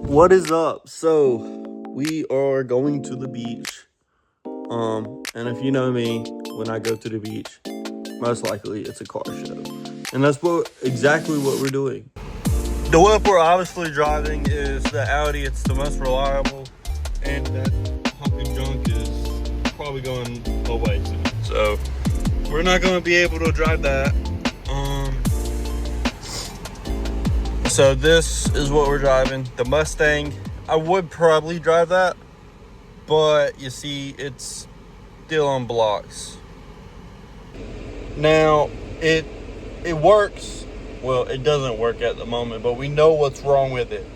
What is up? So we are going to the beach. And if you know me, when I go to the beach, most likely it's a car show. And that's exactly what we're doing. The whip we're obviously driving is the Audi. It's the most reliable. And that honking junk is probably going away soon. So we're not going to be able to drive that. So this is what we're driving. The Mustang. I would probably drive that, but you see, it's still on blocks. Now, it works. Well, it doesn't work at the moment, but we know what's wrong with it.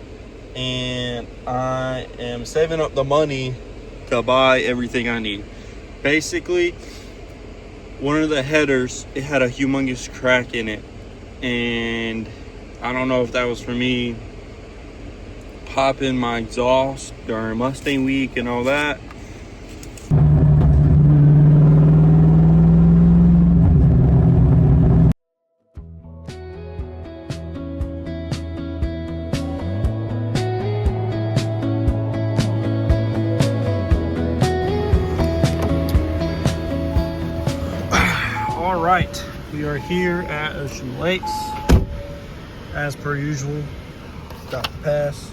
And I am saving up the money to buy everything I need. Basically, one of the headers, it had a humongous crack in it. And I don't know if that was for me popping my exhaust during Mustang week and all that. All right, we are here at Ocean Lakes. As per usual, stop the pass.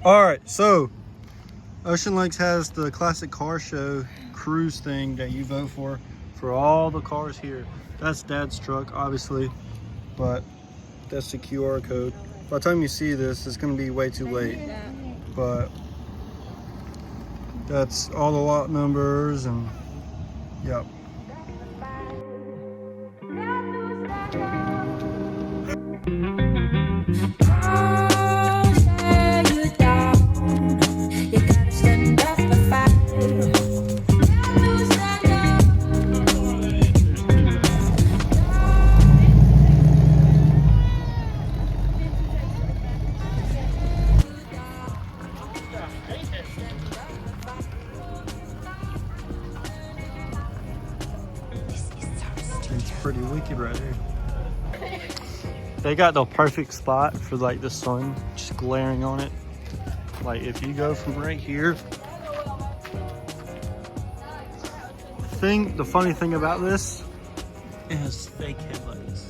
All right, so Ocean Lakes has the classic car show cruise thing that you vote for all the cars here. That's Dad's truck, obviously, but that's the QR code. By the time you see this, it's gonna be way too late, but that's all the lot numbers and yep. It's pretty wicked right here. They got the perfect spot for like the sun just glaring on it. Like if you go from right here, the funny thing about this is fake headlights.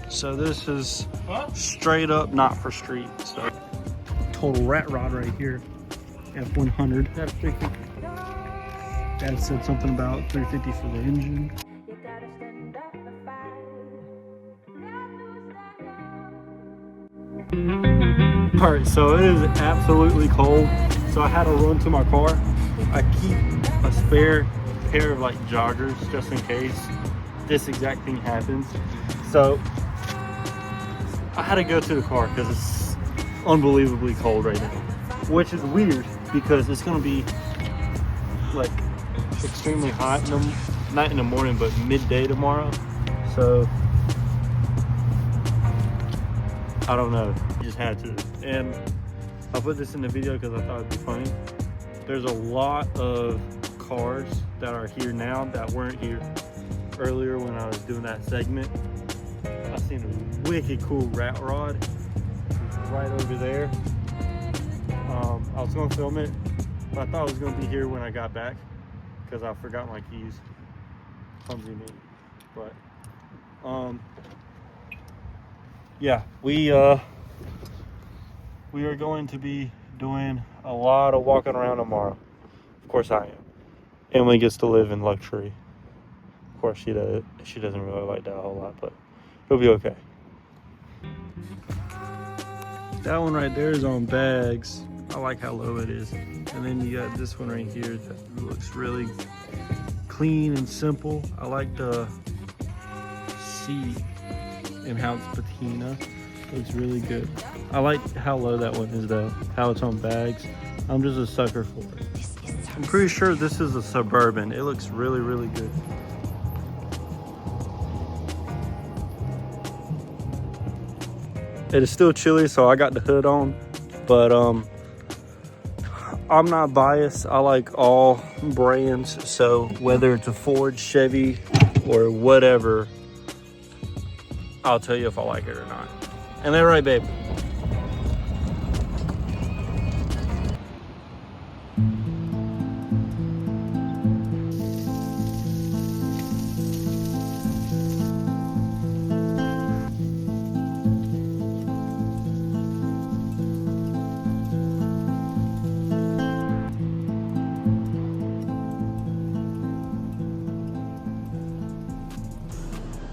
So this is straight up not for street. So total rat rod right here. F100. That's 350. Dad said something about 350 for the engine. All right, so it is absolutely cold. So I had to run to my car. I keep a spare pair of like joggers just in case this exact thing happens. So I had to go to the car because it's unbelievably cold right now, which is weird because it's gonna be like extremely hot not in the morning, but midday tomorrow. So I don't know, I just had to. And I'll put this in the video because I thought it'd be funny. There's a lot of cars that are here now that weren't here earlier when I was doing that segment. I seen a wicked cool rat rod right over there. I was gonna film it, but I thought it was gonna be here when I got back because I forgot my keys. Clumsy me. But yeah, we are going to be doing a lot of walking around tomorrow. Of course I am. Emily gets to live in luxury. Of course she does. She doesn't really like that a whole lot, but it'll be okay. That one right there is on bags. I like how low it is. And then you got this one right here that looks really clean and simple. I like the seat and how it's patina. Looks really good. I like how low that one is though, how it's on bags. I'm just a sucker for it. I'm pretty sure this is a Suburban. It looks really, really good. It is still chilly, so I got the hood on, but I'm not biased. I like all brands. So whether it's a Ford, Chevy, or whatever, I'll tell you if I like it or not. Ain't that right, babe?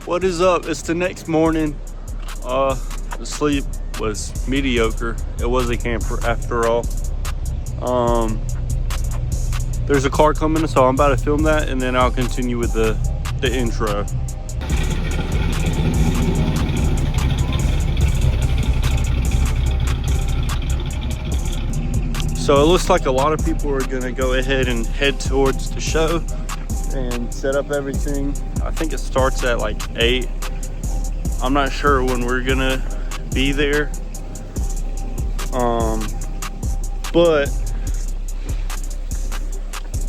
What is up? It's the next morning. The sleep was mediocre. It was a camper after all. There's a car coming, so I'm about to film that, and then I'll continue with the intro. So it looks like a lot of people are gonna go ahead and head towards the show and set up everything. I think it starts at like 8. I'm not sure when we're gonna be there. But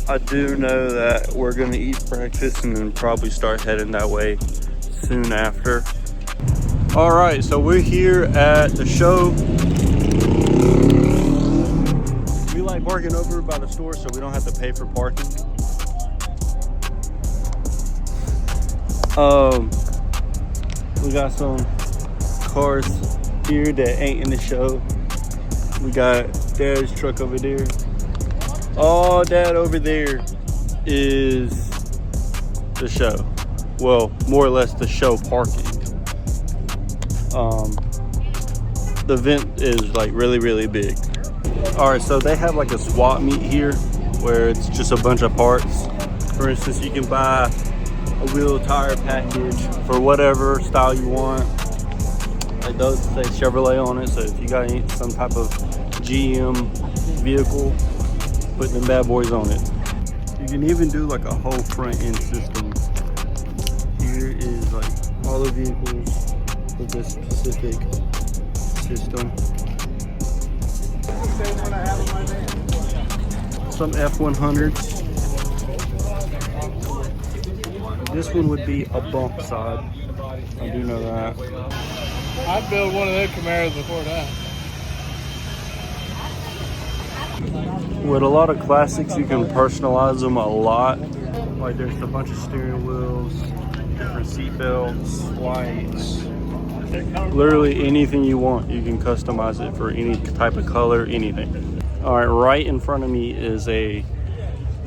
I do know that we're gonna eat breakfast and then probably start heading that way soon after. All right, so we're here at the show. We like parking over by the store so we don't have to pay for parking. We got some cars here that ain't in the show. We got Dad's truck over there. All that over there is the show. Well, more or less the show parking. The event is like really big. All right, so they have like a swap meet here where it's just a bunch of parts. For instance, you can buy a wheel tire package for whatever style you want. It does say Chevrolet on it, so if you got some type of GM vehicle, put them bad boys on it. You can even do like a whole front end system. Here is like all the vehicles with this specific system. Some F100s. This one would be a bump side. I do know that. I'd build one of those Camaros before that. With a lot of classics, you can personalize them a lot. Like there's a bunch of steering wheels, different seat belts, lights. Literally anything you want, you can customize it for any type of color, anything. All right, right in front of me is a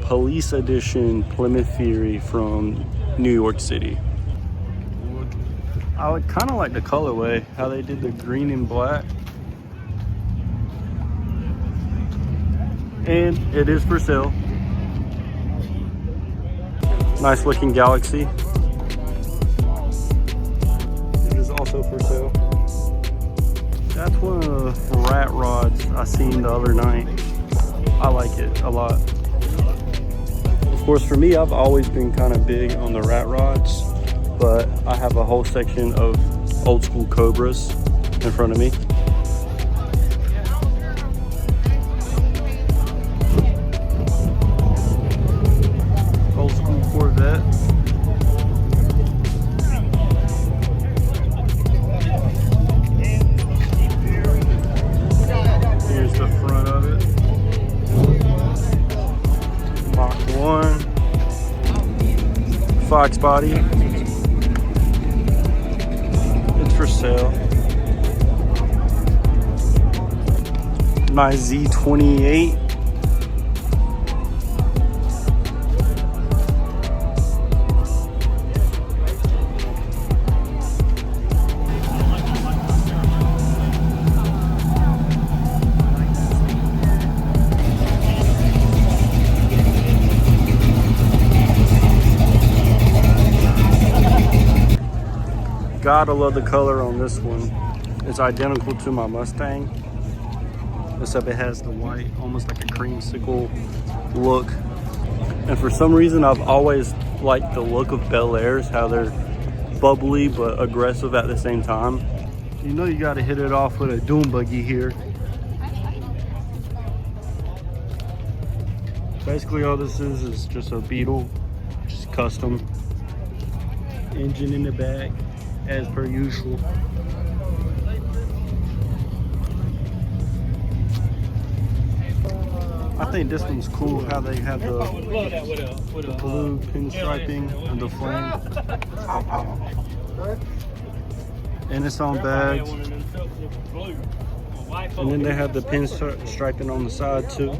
police edition Plymouth Fury from New York City. I would kind of like the colorway, how they did the green and black. And it is for sale. Nice looking Galaxy. It is also for sale. That's one of the rat rods I seen the other night. I like it a lot. Of course, for me, I've always been kind of big on the rat rods, but I have a whole section of old school Cobras in front of me. Old school Corvette. Here's the front of it. Mach 1. Fox body. It's for sale. My Z28. Gotta love the color on this one. It's identical to my Mustang, except it has the white, almost like a creamsicle look. And for some reason, I've always liked the look of Bel Airs, how they're bubbly but aggressive at the same time. You know you gotta hit it off with a dune buggy here. Basically all this is just a Beetle, just custom. Engine in the back, as per usual. I think this one's cool how they have the blue pinstriping and the flame. And it's on bags. And then they have the pinstriping on the side too.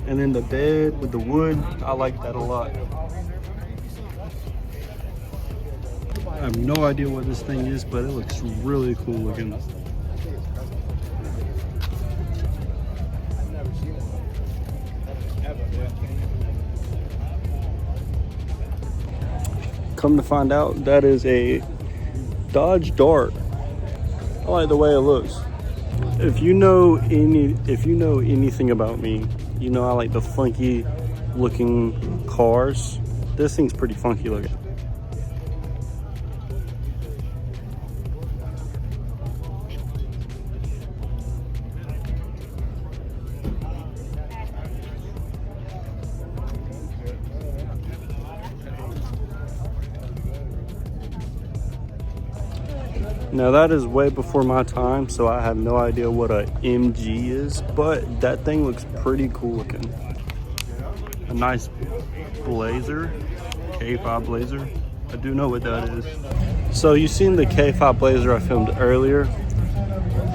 And then the bed with the wood, I like that a lot. I have no idea what this thing is, but it looks really cool looking. Come to find out, that is a Dodge Dart. I like the way it looks. If you know anything about me, you know I like the funky looking cars. This thing's pretty funky looking. Now that is way before my time, so I have no idea what a MG is, but that thing looks pretty cool looking. A nice Blazer, K5 Blazer. I do know what that is. So you seen the K5 Blazer I filmed earlier.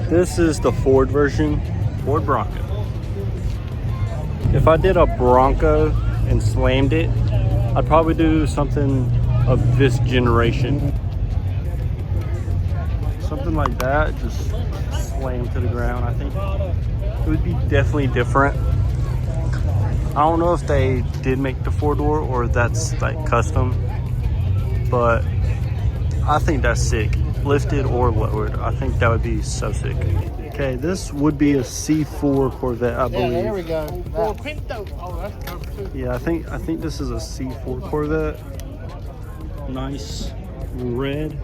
This is the Ford version, Ford Bronco. If I did a Bronco and slammed it, I'd probably do something of this generation. Something like that, just slam to the ground. I think it would be definitely different. I don't know if they did make the 4-door or that's like custom, but I think that's sick. Lifted or lowered, I think that would be so sick. Okay, this would be a C4 Corvette, I believe. Yeah, there we go. Ford Pinto. Oh, that's covered too. Yeah, I think this is a C4 Corvette. Nice red.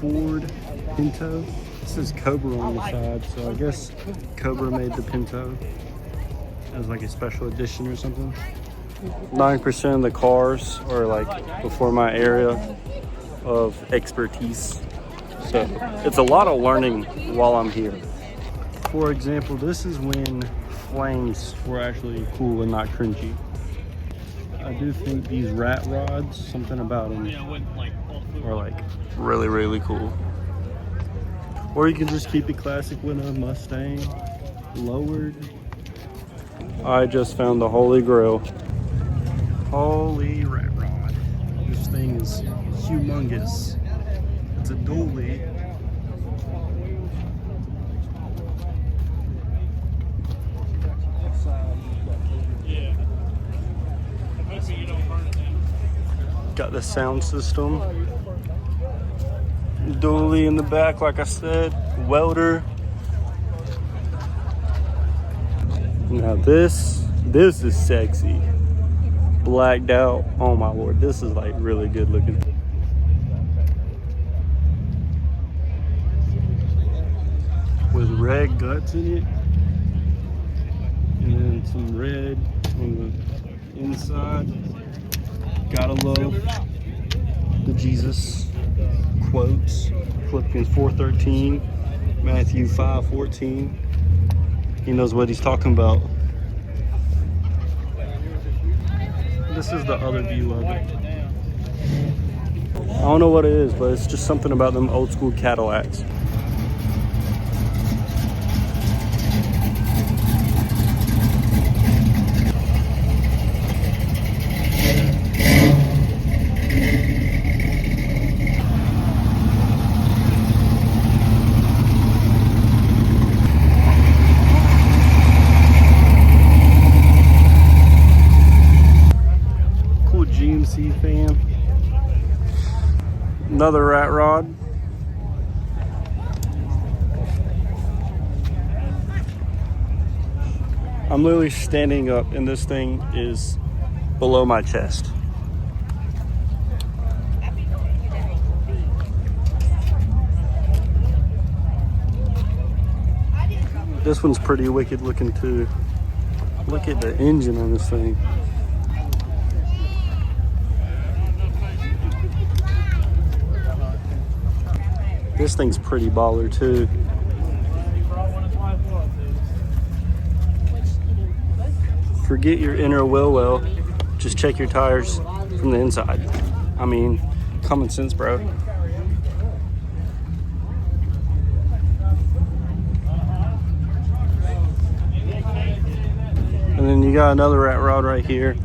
Ford Pinto. This is Cobra on the side, so I guess Cobra made the Pinto as like a special edition or something. 9% of the cars are like before my area of expertise, so it's a lot of learning while I'm here. For example, this is when flames were actually cool and not cringy. I do think these rat rods, something about them are like really, really cool. Or you can just keep it classic with a Mustang lowered. I just found the holy grail. Holy rat rod. This thing is humongous. It's a dually. Got the sound system. Dually in the back, like I said. Welder. Now this is sexy. Blacked out. Oh my lord, this is like really good looking. With red guts in it. And then some red on the inside. Gotta love the Jesus quotes. Philippians 4:13, Matthew 5:14. He knows what he's talking about. This is the other view of it. I don't know what it is, but it's just something about them old school Cadillacs. Fan. Another rat rod. I'm literally standing up and this thing is below my chest. This one's pretty wicked looking too. Look at the engine on this thing. This thing's pretty baller too. Forget your inner wheel well. Just check your tires from the inside. I mean, common sense, bro. And then you got another rat rod right here.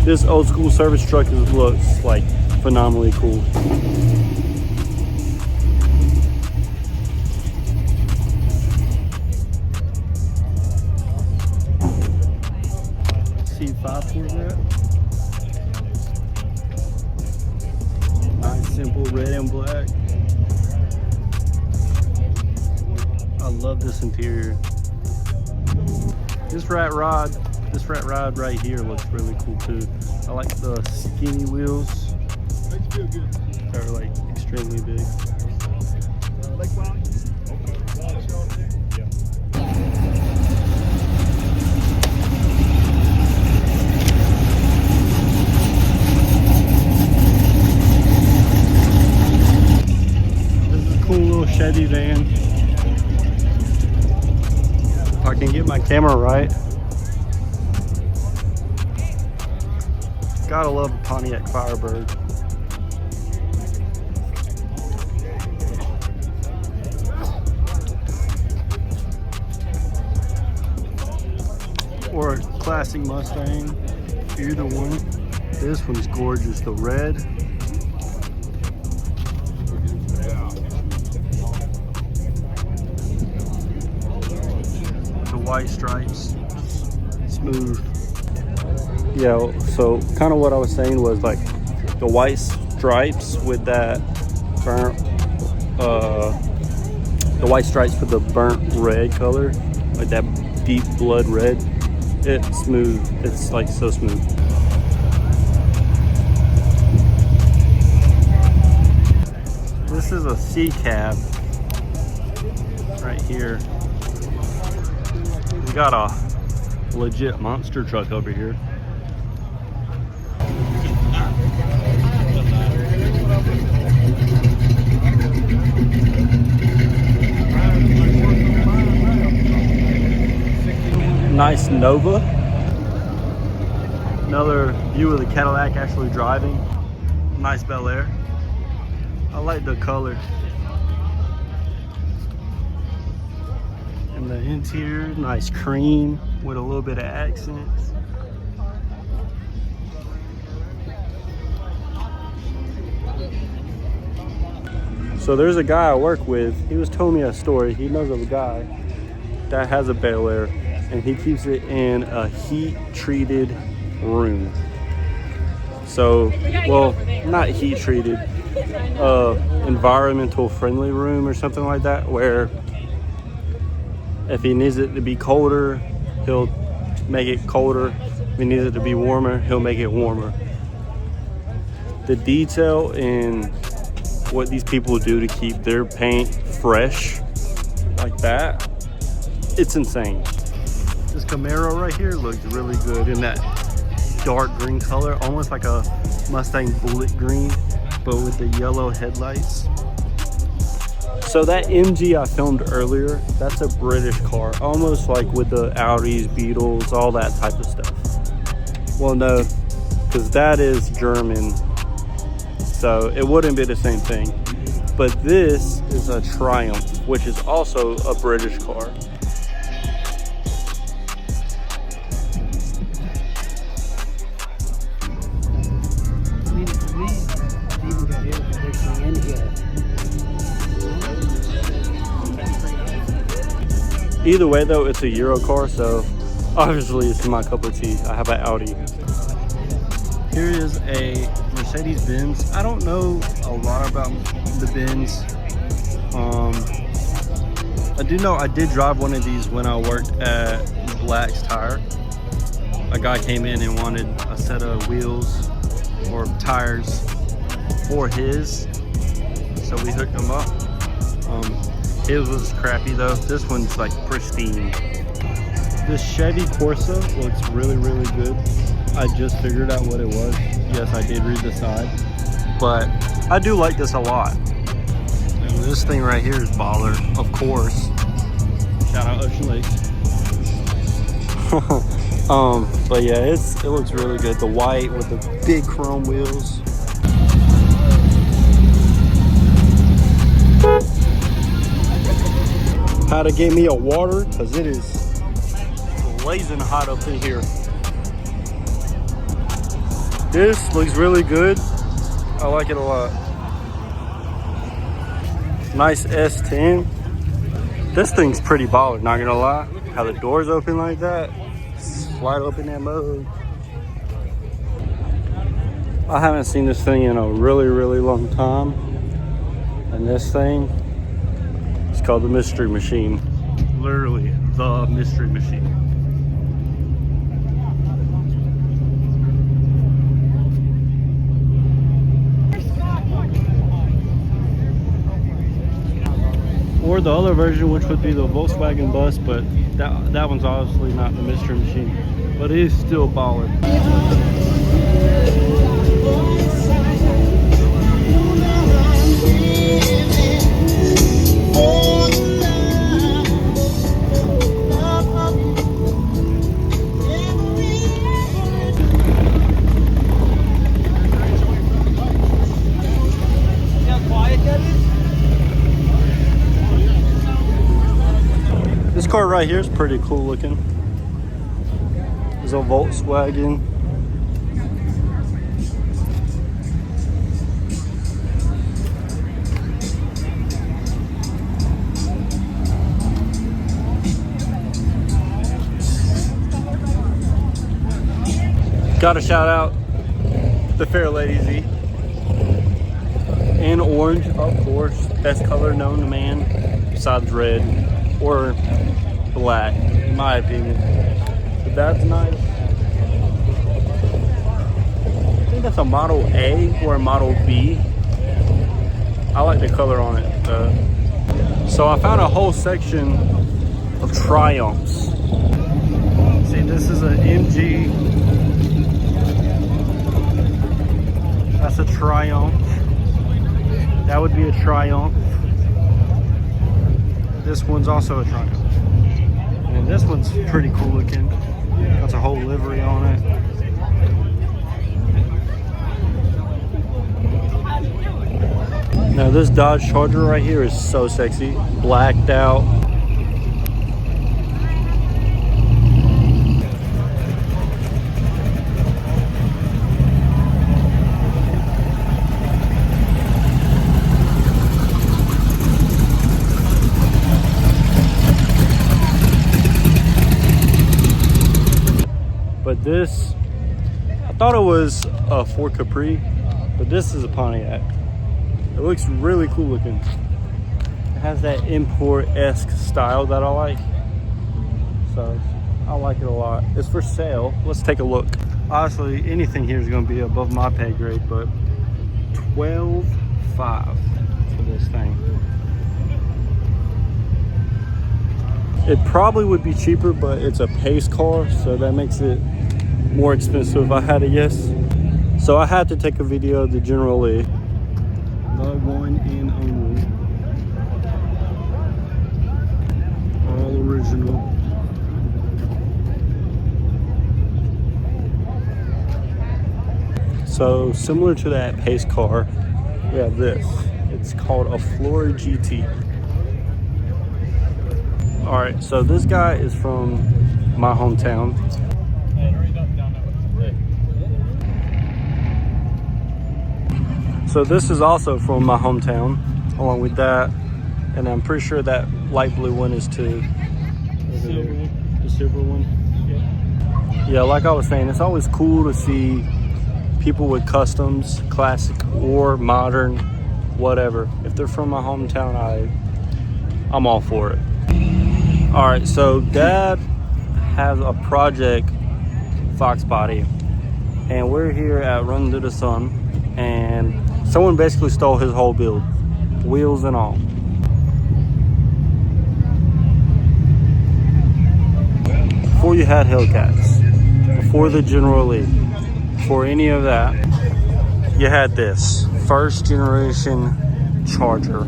This old school service truck looks like phenomenally cool. C5 Corvette. Nice, simple red and black. I love this interior. This rat rod right here looks really cool too. I like the skinny wheels. They're like extremely big. This is a cool little Chevy van. If I can get my camera right. Gotta love a Pontiac Firebird. Or a classic Mustang, either one. This one's gorgeous, the red. The white stripes, smooth. Yeah, so kind of what I was saying was like the white stripes with that burnt, the white stripes with the burnt red color, like that deep blood red. It's smooth. It's like so smooth. This is a C cab right here. We got a legit monster truck over here. Nice Nova. Another view of the Cadillac actually driving. Nice Bel Air. I like the color. And the interior, nice cream with a little bit of accents. So there's a guy I work with. He was telling me a story. He knows of a guy that has a Bel Air, and he keeps it in a heat-treated room. So, well, not heat-treated, environmental friendly room or something like that, where if he needs it to be colder, he'll make it colder. If he needs it to be warmer, he'll make it warmer. The detail in what these people do to keep their paint fresh like that, it's insane. This Camaro right here looks really good in that dark green color, almost like a Mustang bullet green, but with the yellow headlights. So that MG I filmed earlier, that's a British car, almost like with the Audis, Beetles, all that type of stuff. Well, no, because that is German, so it wouldn't be the same thing. But this is a Triumph, which is also a British car. Either way though, it's a Euro car, so obviously it's my cup of tea. I have an Audi. Here is a Mercedes-Benz. I don't know a lot about the Benz. I do know I did drive one of these when I worked at Black's Tire. A guy came in and wanted a set of wheels or tires for his, so we hooked him up. His was crappy though. This one's like pristine. This Chevy Corsa looks really, really good. I just figured out what it was. Yes, I did read the side, but I do like this a lot. And this thing right here is baller, of course. Shout out Ocean Lake. But yeah, it looks really good. The white with the big chrome wheels. Had to get me a water because it is blazing hot up in here. This looks really good. I like it a lot. Nice S10. This thing's pretty baller, not gonna lie. How the doors open like that. Slide open that mode. I haven't seen this thing in a really, really long time. And this thing, it's called the Mystery Machine. Literally, the Mystery Machine. Or the other version, which would be the Volkswagen Bus, but that one's obviously not the Mystery Machine, but it is still baller. This car right here is pretty cool looking. It's a Volkswagen. Gotta shout out the Fair Lady Z. And orange, of course. Best color known to man, besides red. Or black, in my opinion. But that's nice. I think that's a Model A or a Model B. I like the color on it. So I found a whole section of Triumphs. See, this is an MG. That's a Triumph. That would be a Triumph. This one's also a Triumph. And this one's pretty cool looking. Got a whole livery on it. Now this Dodge Charger right here is so sexy. Blacked out. But this, I thought it was a Ford Capri, but this is a Pontiac. It looks really cool looking. It has that import-esque style that I like. So I like it a lot. It's for sale. Let's take a look. Honestly, anything here is gonna be above my pay grade, but $12,500 for this thing. It probably would be cheaper, but it's a pace car, so that makes it more expensive if I had to guess. So I had to take a video of the General Lee. The one and only. All original. So similar to that pace car, we have this. It's called a Flora GT. All right, so this guy is from my hometown. So this is also from my hometown, along with that. And I'm pretty sure that light blue one is too. The silver one. Yeah, like I was saying, it's always cool to see people with customs, classic or modern, whatever. If they're from my hometown, I'm all for it. All right, so Dad has a project Fox body, and we're here at Run to the Sun, and Someone basically stole his whole build, wheels and all. Before you had Hellcats, before the General Lee, before any of that, you had this first generation Charger.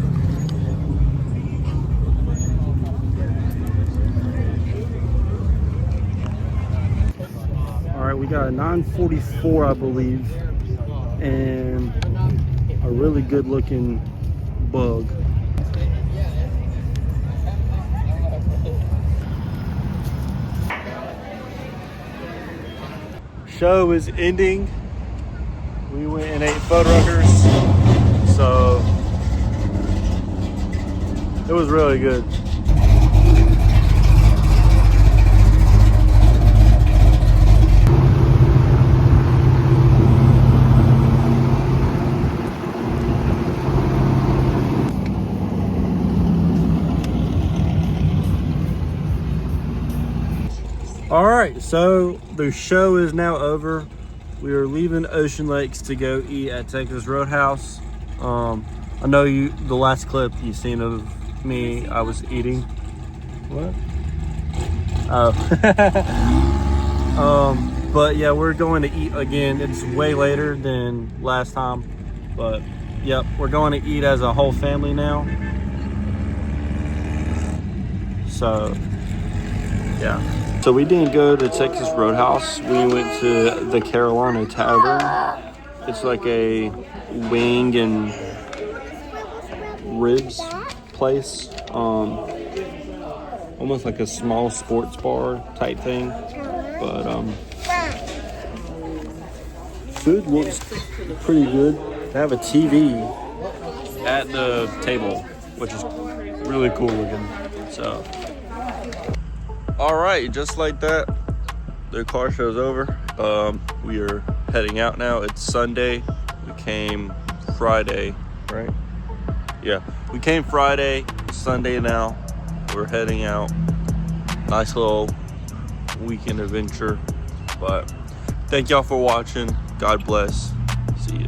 All right, we got a 944, I believe, and a really good looking Bug. Show is ending. We went and ate Fuddruckers, so it was really good. All right, so the show is now over. We are leaving Ocean Lakes to go eat at Texas Roadhouse. I know the last clip you seen of me, I was eating. What? Oh. But yeah, we're going to eat again. It's way later than last time, but yep, we're going to eat as a whole family now. So yeah. So we didn't go to Texas Roadhouse. We went to the Carolina Tavern. It's like a wing and ribs place. Almost like a small sports bar type thing. But food looks pretty good. They have a TV at the table, which is really cool looking. So. All right, just like that, the car show's over. We are heading out now. It's Sunday. We came Friday, right? Yeah, we came Friday. It's Sunday now. We're heading out. Nice little weekend adventure. But thank y'all for watching. God bless. See you.